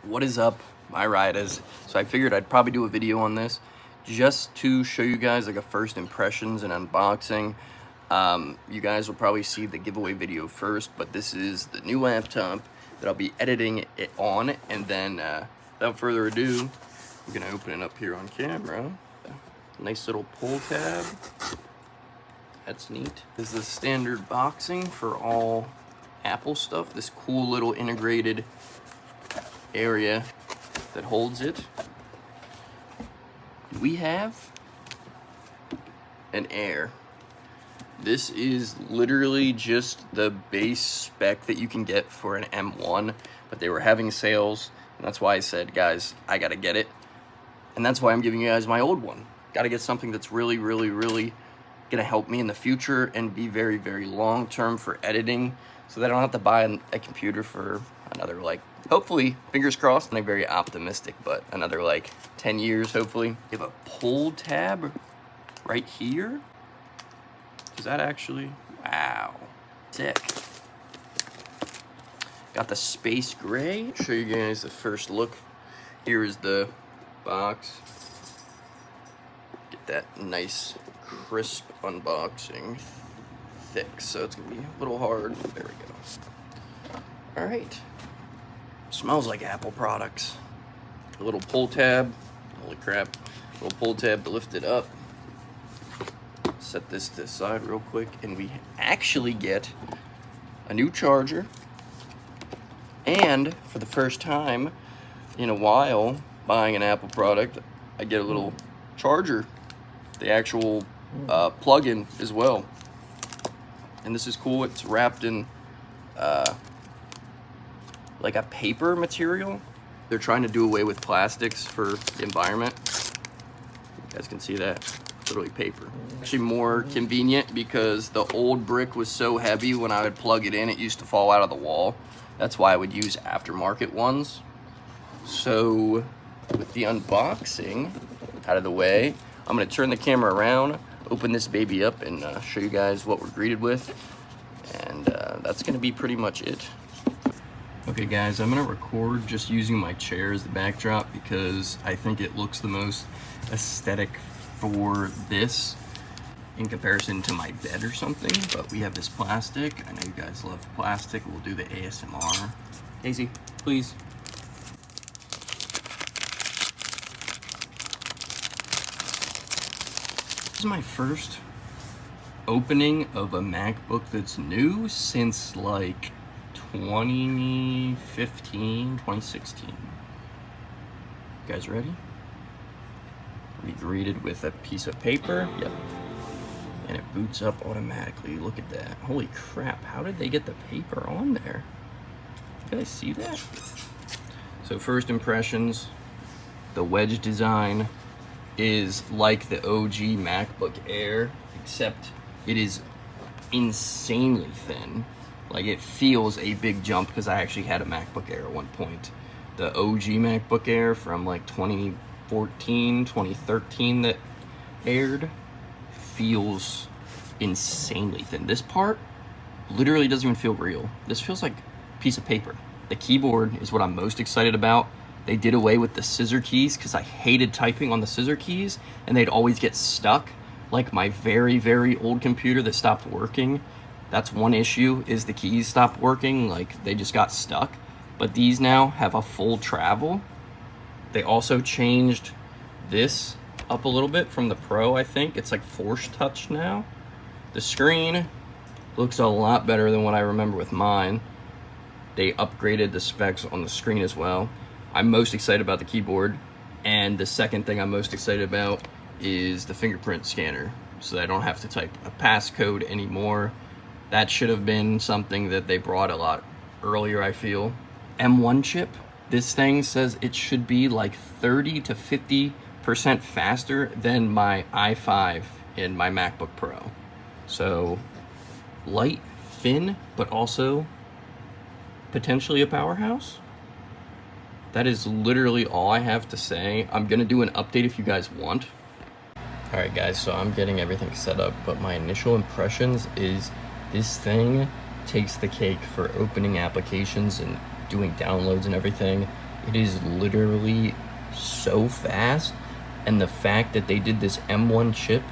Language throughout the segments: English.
What is up, my riders? So I figured I'd probably do a video on this just to show you guys like a first impressions and unboxing. You guys will probably see the giveaway video first, but this is the new laptop that I'll be editing it on, and then without further ado, I'm gonna open it up here on camera. Nice little pull tab. That's neat. This is the standard boxing for all Apple stuff. This cool little integrated area that holds it. We have an Air. This is literally just the base spec that you can get for an M1, but they were having sales, and that's why I said, guys, I gotta get it. And that's why I'm giving you guys my old one. Gotta get something that's really gonna help me in the future and be very long term for editing, so that I don't have to buy a computer for another, like, hopefully, fingers crossed, I'm very optimistic, but another like 10 years hopefully. You have a pull tab right here. Is that actually, wow, sick. Got the space gray. Show you guys the first look. Here is the box. Get that nice crisp unboxing. Thick, so it's gonna be a little hard. There we go. All right. Smells like Apple products. A little pull tab. Holy crap. A little pull tab to lift it up. Set this to the side real quick, and we actually get a new charger. And for the first time in a while buying an Apple product, I get a little charger, the actual plug-in as well. And this is cool. It's wrapped in like a paper material. They're trying to do away with plastics for the environment. You guys can see that. Literally paper. Actually more convenient because the old brick was so heavy when I would plug it in, it used to fall out of the wall. That's why I would use aftermarket ones. So with the unboxing out of the way, I'm gonna turn the camera around, open this baby up, and show you guys what we're greeted with. And that's gonna be pretty much it. Okay guys, I'm gonna record just using my chair as the backdrop because I think it looks the most aesthetic for this in comparison to my bed or something. But we have this plastic. I know you guys love plastic. We'll do the ASMR. Casey, please. This is my first opening of a MacBook that's new since like 2015, 2016. You guys ready? Be greeted with a piece of paper. Yep. And it boots up automatically. Look at that. Holy crap. How did they get the paper on there? Can I see that? So first impressions, the wedge design is like the OG MacBook Air, except it is insanely thin. Like, it feels a big jump because I actually had a MacBook Air at one point. The OG MacBook Air from like 2014, 2013 that aired feels insanely thin. This part literally doesn't even feel real. This feels like a piece of paper. The keyboard is what I'm most excited about. They did away with the scissor keys because I hated typing on the scissor keys and they'd always get stuck. Like my very old computer that stopped working. That's one issue, is the keys stopped working, like they just got stuck. But these now have a full travel. They also changed this up a little bit from the Pro, I think. It's like Force Touch now. The screen looks a lot better than what I remember with mine. They upgraded the specs on the screen as well. I'm most excited about the keyboard. And the second thing I'm most excited about is the fingerprint scanner, so that I don't have to type a passcode anymore. That should have been something that they brought a lot earlier, I feel. M1 chip. This thing says it should be like 30 to 50% faster than my i5 in my MacBook Pro. So light, thin, but also potentially a powerhouse. That is literally all I have to say. I'm gonna do an update if you guys want. All right guys, so I'm getting everything set up, but my initial impressions is this thing takes the cake for opening applications and doing downloads and everything. It is literally so fast, and the fact that they did this M1 chip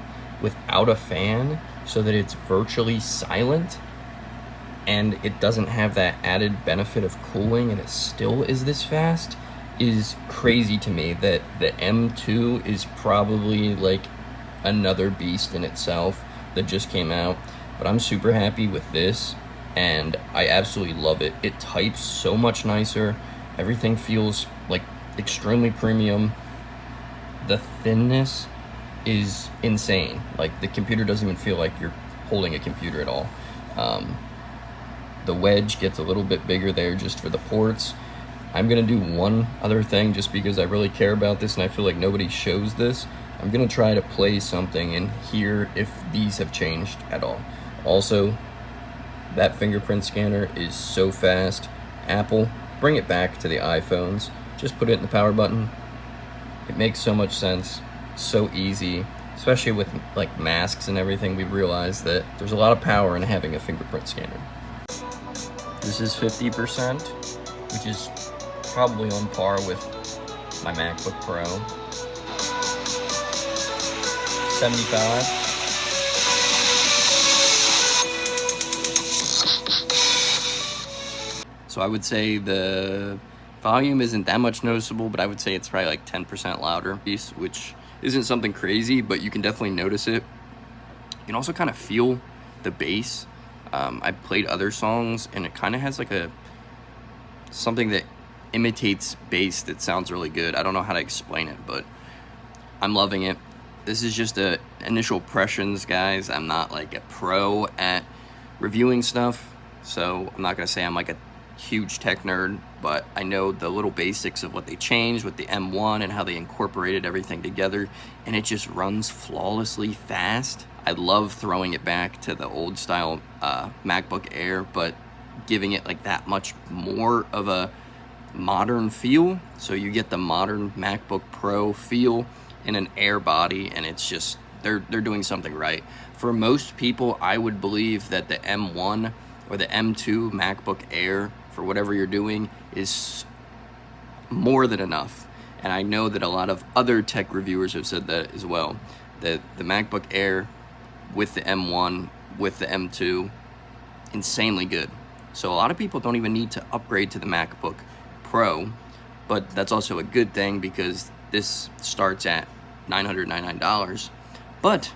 without a fan so that it's virtually silent and it doesn't have that added benefit of cooling and it still is this fast is crazy to me. That the M2 is probably like another beast in itself that just came out, but I'm super happy with this and I absolutely love it. It types so much nicer. Everything feels like extremely premium. The thinness is insane. Like, the computer doesn't even feel like you're holding a computer at all. The wedge gets a little bit bigger there just for the ports. I'm gonna do one other thing just because I really care about this and I feel like nobody shows this. I'm gonna try to play something and hear if these have changed at all. Also, that fingerprint scanner is so fast. Apple, bring it back to the iPhones. Just put it in the power button. It makes so much sense, so easy, especially with like masks and everything. We've realized that there's a lot of power in having a fingerprint scanner. This is 50%, which is probably on par with my MacBook Pro. 75. So I would say the volume isn't that much noticeable, but I would say it's probably like 10% louder, which isn't something crazy, but you can definitely notice it. You can also kind of feel the bass. I've played other songs and it kind of has like something that imitates bass that sounds really good. I don't know how to explain it, but I'm loving it. This is just initial impressions, guys. I'm not like a pro at reviewing stuff, so I'm not gonna say I'm like a huge tech nerd, but I know the little basics of what they changed with the M1 and how they incorporated everything together, and it just runs flawlessly fast. I love throwing it back to the old style MacBook Air, but giving it like that much more of a modern feel. So you get the modern MacBook Pro feel in an Air body, and it's just, they're doing something right. For most people, I would believe that the M1 or the M2 MacBook Air, for whatever you're doing, is more than enough. And I know that a lot of other tech reviewers have said that as well, that the MacBook Air with the M1, with the M2, insanely good. So a lot of people don't even need to upgrade to the MacBook Pro, but that's also a good thing because this starts at $999. But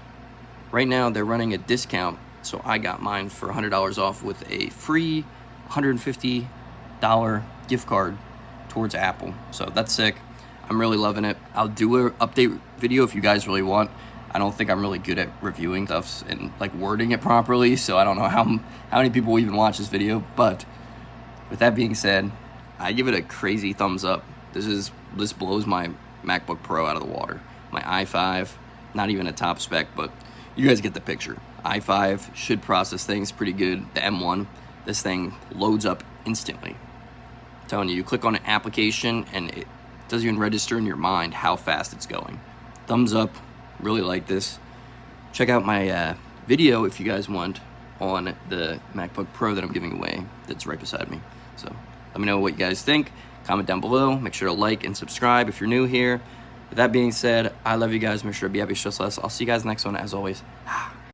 right now they're running a discount, so I got mine for $100 off with a free $150 gift card towards Apple. So that's sick. I'm really loving it. I'll do an update video if you guys really want. I don't think I'm really good at reviewing stuff and like wording it properly, so I don't know how many people will even watch this video. But with that being said, I give it a crazy thumbs up. This blows my MacBook Pro out of the water. My i5, not even a top spec, but you guys get the picture. i5 should process things pretty good. The M1, this thing loads up instantly. I'm telling you, you click on an application and it doesn't even register in your mind how fast it's going. Thumbs up, really like this. Check out my video if you guys want on the MacBook Pro that I'm giving away that's right beside me. So let me know what you guys think. Comment down below. Make sure to like and subscribe if you're new here. With that being said, I love you guys. Make sure to be happy, stress less. I'll see you guys next one as always.